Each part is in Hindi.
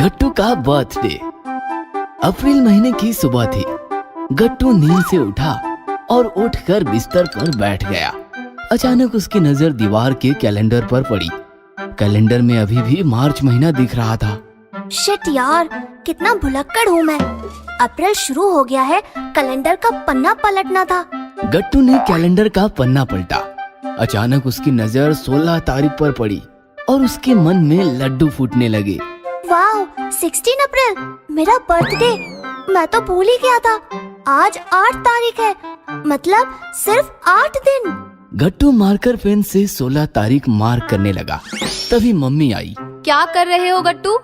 गट्टू का बर्थडे। अप्रैल महीने की सुबह थी। गट्टू नींद से उठा और उठकर बिस्तर पर बैठ गया। अचानक उसकी नजर दीवार के कैलेंडर पर पड़ी। कैलेंडर में अभी भी मार्च महीना दिख रहा था। शिट यार, कितना भुलक्कड़ हूँ मैं। अप्रैल शुरू हो गया है, कैलेंडर का पन्ना पलटना था। गट्टू ने कैलेंडर का पन्ना पलटा। अचानक उसकी नजर 16 तारीख पर पड़ी और उसके मन में लड्डू फूटने लगे। वाह, 16 अप्रैल मेरा बर्थडे। मैं तो भूल ही गया था। आज 8 तारीख है, मतलब सिर्फ 8 दिन। गट्टू मार्कर पेन से 16 तारीख मार्क करने लगा। तभी मम्मी आई। क्या कर रहे हो गट्टू?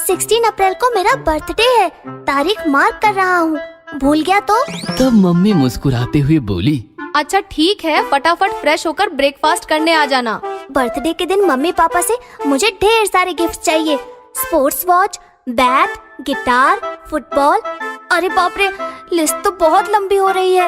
16 अप्रैल को मेरा बर्थडे है, तारीख मार्क कर रहा हूँ। भूल गया तो? तब मम्मी मुस्कुराते हुए बोली, अच्छा ठीक है, फटाफट फ्रेश होकर ब्रेकफास्ट करने आ जाना। बर्थडे के दिन मम्मी पापा से मुझे ढेर सारे गिफ्ट चाहिए। Sports watch, bat, guitar, football. अरे बाप रे, लिस्ट तो बहुत लंबी हो रही है।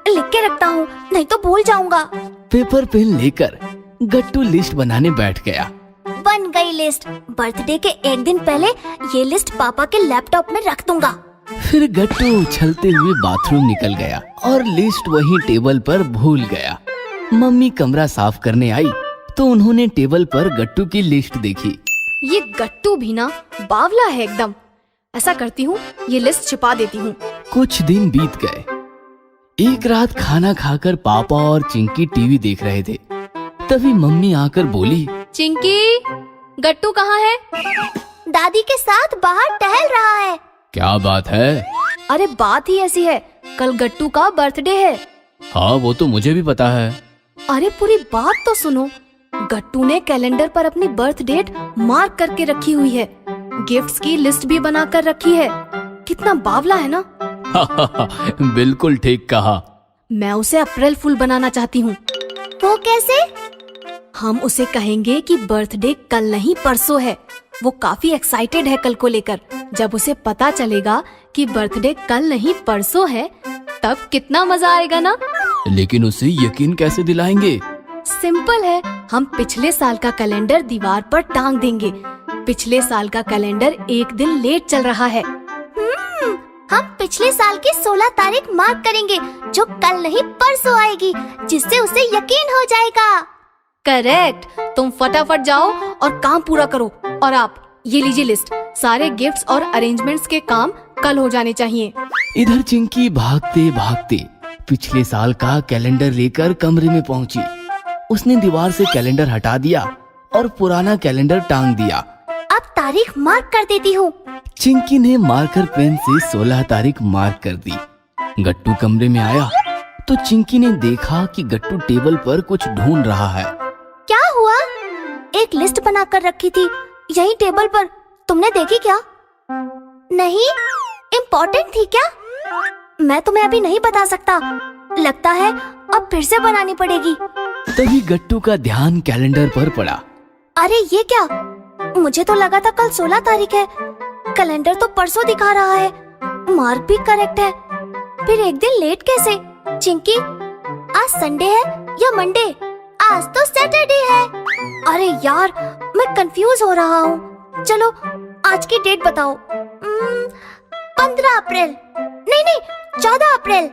लिख के रखता हूँ, नहीं तो भूल जाऊंगा। पेपर पेन लेकर गट्टू लिस्ट बनाने बैठ गया। बन गई लिस्ट। बर्थडे के एक दिन पहले ये लिस्ट पापा के लैपटॉप में रख दूंगा। फिर गट्टू उछलते हुए बाथरूम निकल गया और लिस्ट वहीं टेबल पर भूल गया। मम्मी कमरा साफ करने आई तो उन्होंने टेबल पर गट्टू की लिस्ट देखी। ये गट्टू भी ना बावला है एकदम। ऐसा करती हूँ, ये लिस्ट छिपा देती हूँ। कुछ दिन बीत गए। एक रात खाना खाकर पापा और चिंकी टीवी देख रहे थे। तभी मम्मी आकर बोली, चिंकी, गट्टू कहाँ है? दादी के साथ बाहर टहल रहा है। क्या बात है? अरे बात ही ऐसी है, कल गट्टू का बर्थडे है। हाँ, वो तो मुझे भी पता है। अरे पूरी बात तो सुनो। गट्टू ने कैलेंडर पर अपनी बर्थ डेट मार्क करके रखी हुई है। गिफ्ट्स की लिस्ट भी बना कर रखी है। कितना बावला है ना। बिल्कुल ठीक कहा। मैं उसे अप्रैल फूल बनाना चाहती हूँ। वो कैसे? हम उसे कहेंगे कि बर्थडे कल नहीं परसों है। वो काफी एक्साइटेड है कल को लेकर। जब उसे पता चलेगा कि बर्थडे कल नहीं परसों है, तब कितना मजा आएगा ना। लेकिन उसे यकीन कैसे दिलाएंगे? सिंपल है, हम पिछले साल का कैलेंडर दीवार पर टांग देंगे। पिछले साल का कैलेंडर एक दिन लेट चल रहा है। हम पिछले साल की 16 तारीख मार्क करेंगे, जो कल नहीं परसों आएगी, जिससे उसे यकीन हो जाएगा। करेक्ट। तुम फटाफट जाओ और काम पूरा करो। और आप ये लीजिए लिस्ट। सारे गिफ्ट्स और अरेंजमेंट्स के काम कल हो जाने चाहिए। इधर चिंकी भागते भागते पिछले साल का कैलेंडर लेकर कमरे में पहुंची। उसने दीवार से कैलेंडर हटा दिया और पुराना कैलेंडर टांग दिया। अब तारीख मार्क कर देती हूँ। चिंकी ने मार्कर पेन से 16 तारीख मार्क कर दी। गट्टू कमरे में आया तो चिंकी ने देखा कि गट्टू टेबल पर कुछ ढूंढ रहा है। क्या हुआ? एक लिस्ट बना कर रखी थी यही टेबल पर, तुमने देखी क्या? नहीं, इम्पोर्टेंट थी क्या? मैं तुम्हें अभी नहीं बता सकता। लगता है अब फिर से बनानी पड़ेगी। तभी गट्टू का ध्यान कैलेंडर पर पड़ा। अरे ये क्या? मुझे तो लगा था कल 16 तारीख है। कैलेंडर तो परसों दिखा रहा है। मार्क भी करेक्ट है, फिर एक दिन लेट कैसे? चिंकी, आज संडे है या मंडे? आज तो सैटरडे है। अरे यार, मैं कंफ्यूज हो रहा हूँ। चलो आज की डेट बताओ। 15 अप्रैल। नहीं, 14 अप्रैल।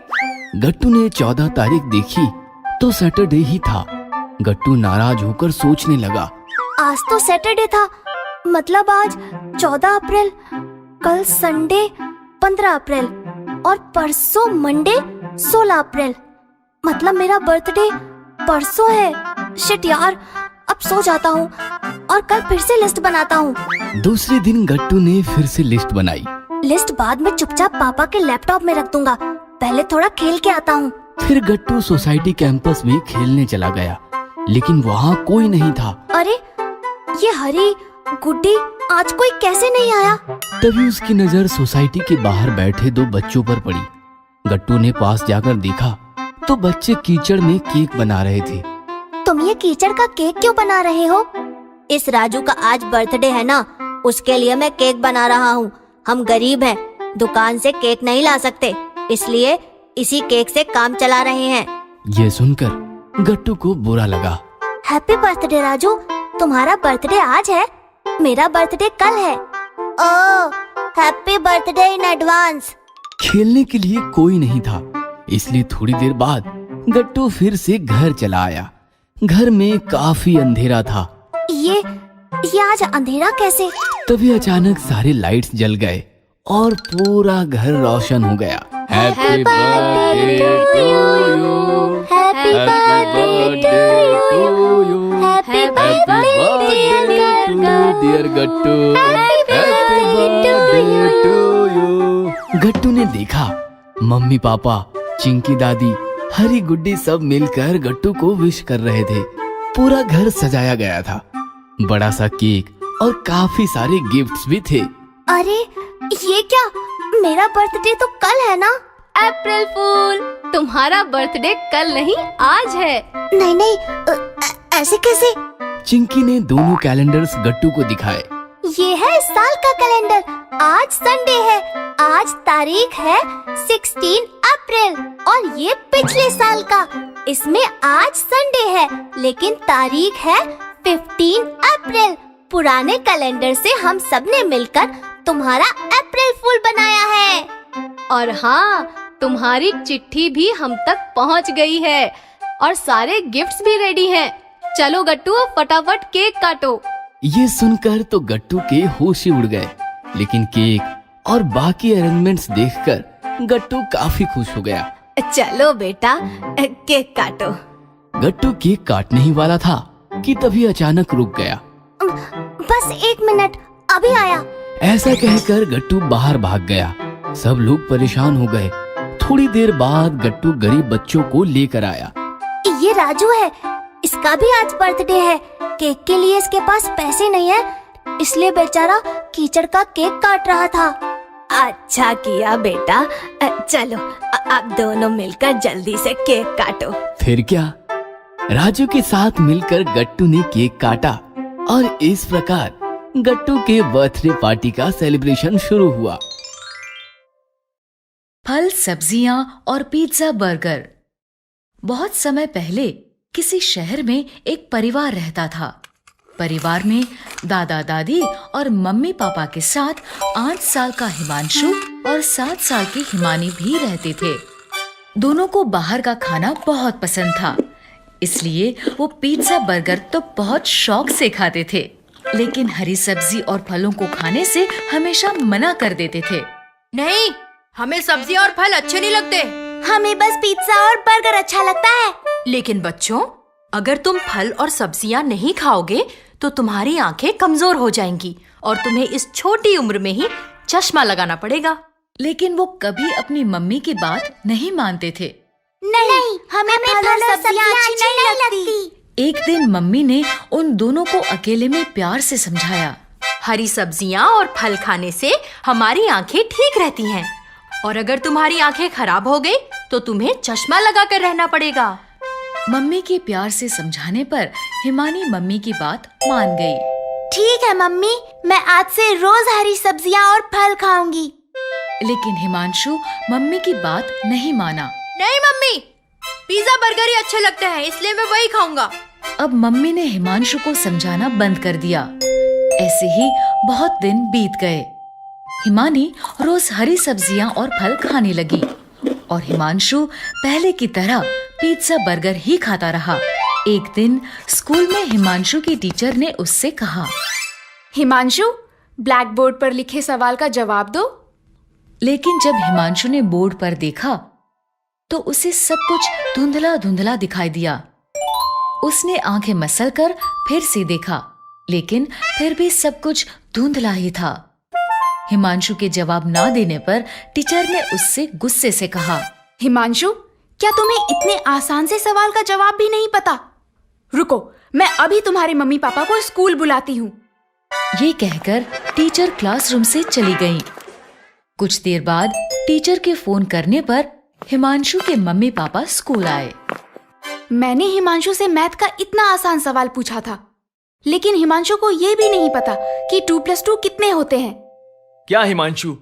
गट्टू ने 14 तारीख देखी तो सैटरडे ही था। गट्टू नाराज होकर सोचने लगा, आज तो सैटरडे था, मतलब आज 14 अप्रैल, कल संडे 15 अप्रैल और परसों मंडे 16 अप्रैल। मतलब मेरा बर्थडे परसों है। शिट यार, अब सो जाता हूँ और कल फिर से लिस्ट बनाता हूँ। दूसरे दिन गट्टू ने फिर से लिस्ट बनाई। लिस्ट बाद में चुपचाप पापा के लैपटॉप में रख दूंगा। पहले थोड़ा खेल के आता हूँ। फिर गट्टू सोसाइटी कैंपस में खेलने चला गया, लेकिन वहाँ कोई नहीं था। अरे ये हरी, गुड्डी, आज कोई कैसे नहीं आया? तभी उसकी नजर सोसाइटी के बाहर बैठे 2 बच्चों पर पड़ी। गट्टू ने पास जाकर देखा तो बच्चे कीचड़ में केक बना रहे थे। तुम ये कीचड़ का केक क्यों बना रहे हो? इस राजू का आज बर्थडे है ना, उसके लिए मैं केक बना रहा हूँ। हम गरीब हैं, दुकान से केक नहीं ला सकते, इसलिए इसी केक से काम चला रहे हैं। ये सुनकर गट्टू को बुरा लगा। हैप्पी बर्थडे राजू, तुम्हारा बर्थडे आज है, मेरा बर्थडे कल है। ओह, हैप्पी बर्थडे इन एडवांस। खेलने के लिए कोई नहीं था, इसलिए थोड़ी देर बाद गट्टू फिर से घर चला आया। घर में काफी अंधेरा था। ये आज अंधेरा कैसे? तभी अचानक सारे लाइट्स जल गए और पूरा घर रोशन हो गया। Happy birthday to you, happy birthday to you, happy birthday to dear Gattu, happy birthday to you. Gattu ने देखा मम्मी पापा, चिंकी दादी, हरी गुड्डी सब मिलकर गट्टू को विश कर रहे थे। पूरा घर सजाया गया था, बड़ा सा केक और काफी सारे गिफ्ट्स भी थे। अरे ये क्या? मेरा बर्थडे तो कल है ना? अप्रैल फूल, तुम्हारा बर्थडे कल नहीं आज है। नहीं नहीं, ऐसे कैसे? चिंकी ने दोनों कैलेंडर्स गट्टू को दिखाए। ये है इस साल का कैलेंडर। आज संडे है, आज तारीख है 16 अप्रैल और ये पिछले साल का। इसमें आज संडे है लेकिन तारीख है 15 अप्रैल। पुराने कैलेंडर से हम सब ने मिलकर तुम्हारा अप्रैल फूल बनाया है। और हाँ, तुम्हारी चिट्ठी भी हम तक पहुंच गई है और सारे गिफ्ट्स भी रेडी हैं। चलो गट्टू, फटाफट केक काटो। ये सुनकर तो गट्टू के होश ही उड़ गए, लेकिन केक और बाकी अरेंजमेंट्स देखकर गट्टू काफी खुश हो गया। चलो बेटा, केक काटो। गट्टू केक काटने ही वाला था कि तभी अचानक रुक गया। बस 1 मिनट, अभी आया। ऐसा कहकर गट्टू बाहर भाग गया। सब लोग परेशान हो गए। थोड़ी देर बाद गट्टू गरीब बच्चों को लेकर आया। ये राजू है, इसका भी आज बर्थडे है। केक के लिए इसके पास पैसे नहीं है, इसलिए बेचारा कीचड़ का केक काट रहा था। अच्छा किया बेटा। चलो अब दोनों मिलकर जल्दी से केक काटो। फिर क्या, राजू के साथ मिलकर गट्टू ने केक काटा और इस प्रकार गट्टू के बर्थडे पार्टी का सेलिब्रेशन शुरू हुआ। फल, सब्जियां और पिज्जा, बर्गर। बहुत समय पहले किसी शहर में एक परिवार रहता था। परिवार में दादा दादी और मम्मी पापा के साथ 8 साल का हिमांशु और 7 साल की हिमानी भी रहते थे। दोनों को बाहर का खाना बहुत पसंद था, इसलिए वो पिज्जा बर्गर तो बहुत शौक से खाते थे, लेकिन हरी सब्जी और फलों को खाने से हमेशा मना कर देते थे। नहीं, हमें सब्जी और फल अच्छे नहीं लगते। हमें बस पिज्जा और बर्गर अच्छा लगता है। लेकिन बच्चों, अगर तुम फल और सब्जियां नहीं खाओगे तो तुम्हारी आंखें कमजोर हो जाएंगी और तुम्हें इस छोटी उम्र में ही चश्मा लगाना पड़ेगा। लेकिन वो कभी अपनी मम्मी की बात नहीं मानते थे। नहीं, हमें फल और सब्जियां अच्छी नहीं लगती। एक दिन मम्मी ने उन दोनों को अकेले में प्यार से समझाया। हरी सब्जियां और फल खाने से हमारी आंखें ठीक रहती हैं और अगर तुम्हारी आंखें खराब हो गई तो तुम्हें चश्मा लगाकर रहना पड़ेगा। मम्मी के प्यार से समझाने पर हिमानी मम्मी की बात मान गई। ठीक है मम्मी, मैं आज से रोज हरी सब्जियां और फल खाऊंगी। लेकिन हिमांशु मम्मी की बात नहीं माना। नहीं मम्मी, पिज्जा बर्गर ही अच्छे लगते हैं, इसलिए मैं वही खाऊंगा। अब मम्मी ने हिमांशु को समझाना बंद कर दिया। ऐसे ही बहुत दिन बीत गए। हिमानी रोज हरी सब्जियां और फल खाने लगी और हिमांशु पहले की तरह पिज्जा बर्गर ही खाता रहा। एक दिन स्कूल में हिमांशु की टीचर ने उससे कहा, हिमांशु, ब्लैक बोर्ड पर लिखे सवाल का जवाब दो। लेकिन जब हिमांशु ने बोर्ड पर देखा तो उसे सब कुछ धुंधला धुंधला दिखाई दिया। उसने आंखें मसलकर फिर से देखा, लेकिन फिर भी सब कुछ धुंधला ही था। हिमांशु के जवाब ना देने पर टीचर ने उससे गुस्से से कहा, हिमांशु, क्या तुम्हें इतने आसान से सवाल का जवाब भी नहीं पता? रुको, मैं अभी तुम्हारे मम्मी पापा को स्कूल बुलाती हूँ। ये कहकर टीचर क्लासरूम से चली गई। कुछ देर बाद टीचर के फोन करने पर हिमांशु के मम्मी पापा स्कूल आए। मैंने हिमांशु से मैथ का इतना आसान सवाल पूछा था, लेकिन हिमांशु को ये भी नहीं पता कि 2+2 कितने होते हैं। क्या हिमांशु,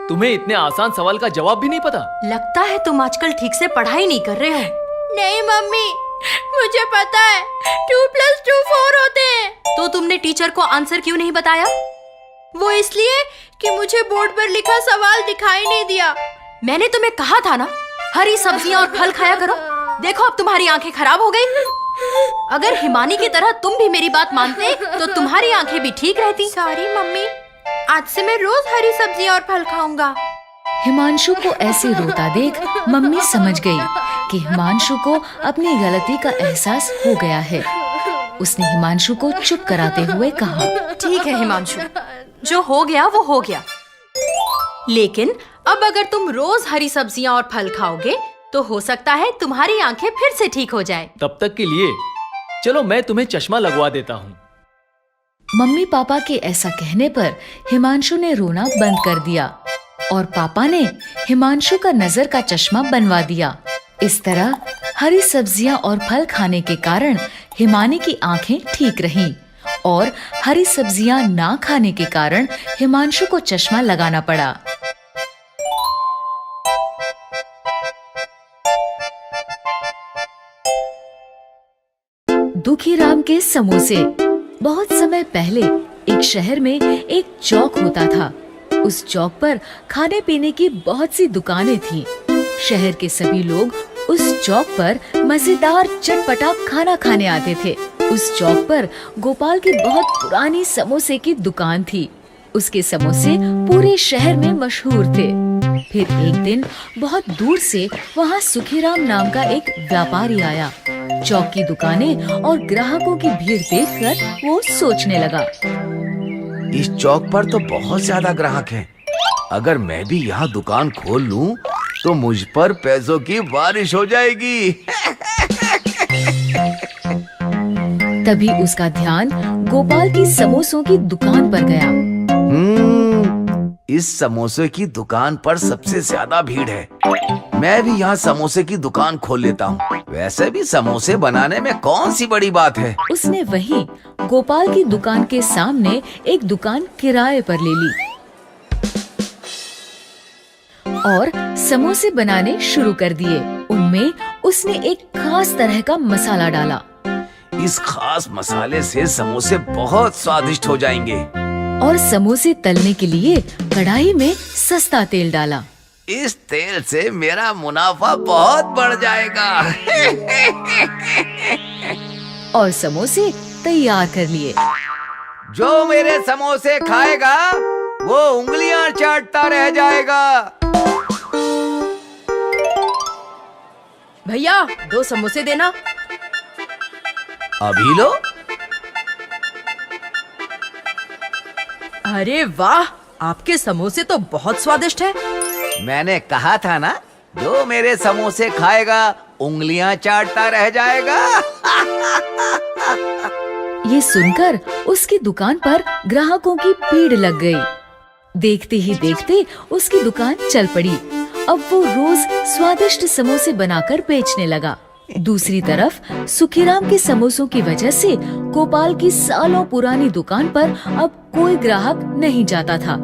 तुम्हें इतने आसान सवाल का जवाब भी नहीं पता? लगता है तुम आजकल ठीक से पढ़ाई नहीं कर रहे हो। नहीं मम्मी, मुझे पता है 2+2 4 होते हैं। तो तुमने टीचर को आंसर क्यों नहीं बताया? वो इसलिए कि मुझे बोर्ड पर लिखा सवाल दिखाई नहीं दिया। मैंने तुम्हें कहा था ना, हरी सब्जियां और फल खाया करो। देखो अब तुम्हारी आंखें खराब हो गई। अगर हिमानी की तरह तुम भी मेरी बात मानते तो तुम्हारी आंखें भी ठीक रहती। सॉरी मम्मी, आज से मैं रोज हरी सब्जियां और फल खाऊंगा। हिमांशु को ऐसे रोता देख मम्मी समझ गई कि हिमांशु को अपनी गलती का एहसास हो गया है। उसने हिमांशु को चुप कराते हुए कहा, ठीक है हिमांशु, जो हो गया वो हो गया। लेकिन अब अगर तुम रोज हरी सब्जियां और फल खाओगे तो हो सकता है तुम्हारी आंखें फिर से ठीक हो जाएं। तब तक के लिए चलो मैं तुम्हें चश्मा लगवा देता हूँ। मम्मी पापा के ऐसा कहने पर हिमांशु ने रोना बंद कर दिया और पापा ने हिमांशु का नजर का चश्मा बनवा दिया। इस तरह हरी सब्जियां और फल खाने के कारण हिमानी की आंखें ठीक रहीं और हरी सब्जियां ना खाने के कारण हिमांशु को चश्मा लगाना पड़ा। दुखीराम के समोसे। बहुत समय पहले एक शहर में एक चौक होता था। उस चौक पर खाने पीने की बहुत सी दुकानें थीं। शहर के सभी लोग उस चौक पर मजेदार चटपटा खाना खाने आते थे। उस चौक पर गोपाल की बहुत पुरानी समोसे की दुकान थी। उसके समोसे पूरे शहर में मशहूर थे। फिर एक दिन बहुत दूर से वहाँ सुखीराम नाम का एक व्यापारी आया। चौक की दुकानें और ग्राहकों की भीड़ देखकर वो सोचने लगा, इस चौक पर तो बहुत ज्यादा ग्राहक हैं। अगर मैं भी यहाँ दुकान खोल लूँ तो मुझ पर पैसों की बारिश हो जाएगी। तभी उसका ध्यान गोपाल की समोसों की दुकान पर गया। इस समोसे की दुकान पर सबसे ज्यादा भीड़ है। मैं भी यहाँ समोसे की दुकान खोल लेता हूँ। वैसे भी समोसे बनाने में कौन सी बड़ी बात है। उसने वहीं गोपाल की दुकान के सामने एक दुकान किराए पर ले ली और समोसे बनाने शुरू कर दिए। उनमें उसने एक खास तरह का मसाला डाला। इस खास मसाले से समोसे बहुत स्वादिष्ट हो जाएंगे। और समोसे तलने के लिए कढ़ाई में सस्ता तेल डाला। इस तेल से मेरा मुनाफा बहुत बढ़ जाएगा। और समोसे तैयार कर लिए। जो मेरे समोसे खाएगा वो उंगलियां चाटता रह जाएगा। भैया 2 समोसे देना। अभी लो। अरे वाह, आपके समोसे तो बहुत स्वादिष्ट है। मैंने कहा था ना, जो मेरे समोसे खाएगा उंगलियां चाटता रह जाएगा। ये सुनकर उसकी दुकान पर ग्राहकों की भीड़ लग गई। देखते ही देखते उसकी दुकान चल पड़ी। अब वो रोज स्वादिष्ट समोसे बनाकर बेचने लगा। दूसरी तरफ सुखीराम के समोसों की वजह से गोपाल की सालों पुरानी दुकान पर अब कोई ग्राहक नहीं जाता था।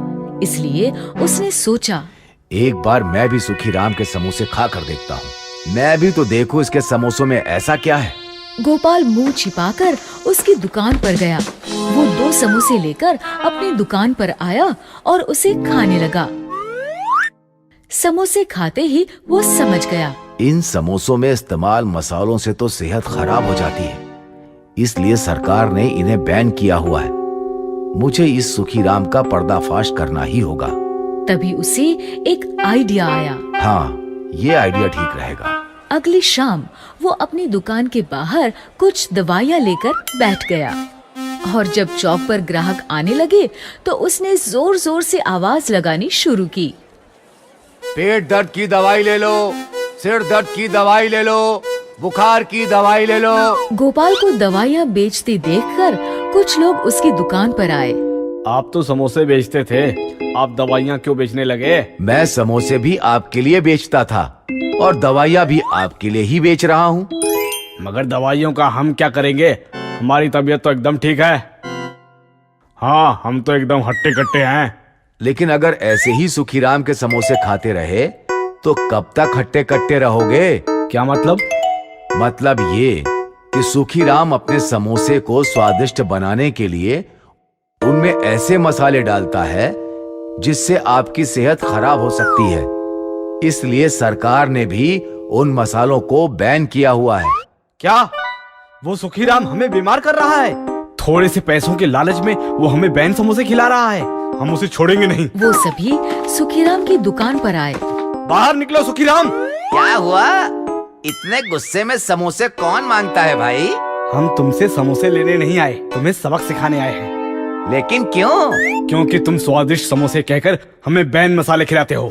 इसलिए उसने सोचा, एक बार मैं भी सुखीराम के समोसे खा कर देखता हूँ। मैं भी तो देखूं इसके समोसों में ऐसा क्या है। गोपाल मुंह छिपाकर उसकी दुकान पर गया। वो 2 समोसे लेकर अपनी दुकान पर आया और उसे खाने लगा। समोसे खाते ही वो समझ गया, इन समोसों में इस्तेमाल मसालों से तो सेहत खराब हो जाती है, इसलिए सरकार ने इन्हें बैन किया हुआ है। मुझे इस सुखीराम का पर्दाफाश करना ही होगा। तभी उसे एक आइडिया आया। हाँ, ये आइडिया ठीक रहेगा। अगली शाम वो अपनी दुकान के बाहर कुछ दवाइयाँ लेकर बैठ गया और जब चौक पर ग्राहक आने लगे तो उसने जोर जोर से आवाज लगानी शुरू की। पेट दर्द की दवाई ले लो, सिर दर्द की दवाई ले लो, बुखार की दवाई ले लो। गोपाल को दवाइयाँ बेचते देखकर कुछ लोग उसकी दुकान पर आए। आप तो समोसे बेचते थे, आप दवाइयाँ क्यों बेचने लगे? मैं समोसे भी आपके लिए बेचता था और दवाइयाँ भी आपके लिए ही बेच रहा हूँ। मगर दवाइयों का हम क्या करेंगे? हमारी तबीयत तो एकदम ठीक है। हाँ, हम तो एकदम हट्टे कट्टे हैं। लेकिन अगर ऐसे ही सुखीराम के समोसे खाते रहे तो कब तक हट्टे कट्टे रहोगे? क्या मतलब? मतलब ये कि सुखीराम अपने समोसे को स्वादिष्ट बनाने के लिए उनमें ऐसे मसाले डालता है जिससे आपकी सेहत खराब हो सकती है। इसलिए सरकार ने भी उन मसालों को बैन किया हुआ है। क्या वो सुखीराम हमें बीमार कर रहा है? थोड़े से पैसों के लालच में वो हमें बैन समोसे खिला रहा है। हम उसे छोड़ेंगे नहीं। वो सभी सुखीराम की दुकान पर आए। बाहर निकलो सुखीराम। क्या हुआ? इतने गुस्से में समोसे कौन मांगता है भाई? हम तुमसे समोसे लेने नहीं आए, तुम्हें सबक सिखाने आए हैं। लेकिन क्यों? क्योंकि तुम स्वादिष्ट समोसे कहकर हमें बैन मसाले खिलाते हो।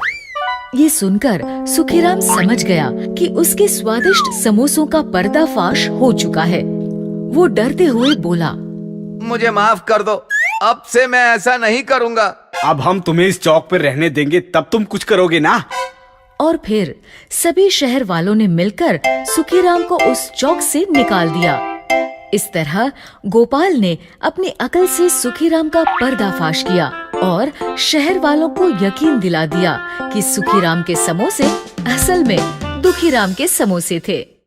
ये सुनकर सुखीराम समझ गया कि उसके स्वादिष्ट समोसों का पर्दाफाश हो चुका है। वो डरते हुए बोला, मुझे माफ कर दो, अब से मैं ऐसा नहीं करूँगा। अब हम तुम्हें इस चौक पर रहने देंगे, तब तुम कुछ करोगे ना? और फिर सभी शहर वालों ने मिलकर सुखीराम को उस चौक से निकाल दिया। इस तरह गोपाल ने अपनी अकल से सुखीराम का पर्दाफाश किया और शहर वालों को यकीन दिला दिया कि सुखीराम के समोसे असल में दुखीराम के समोसे थे।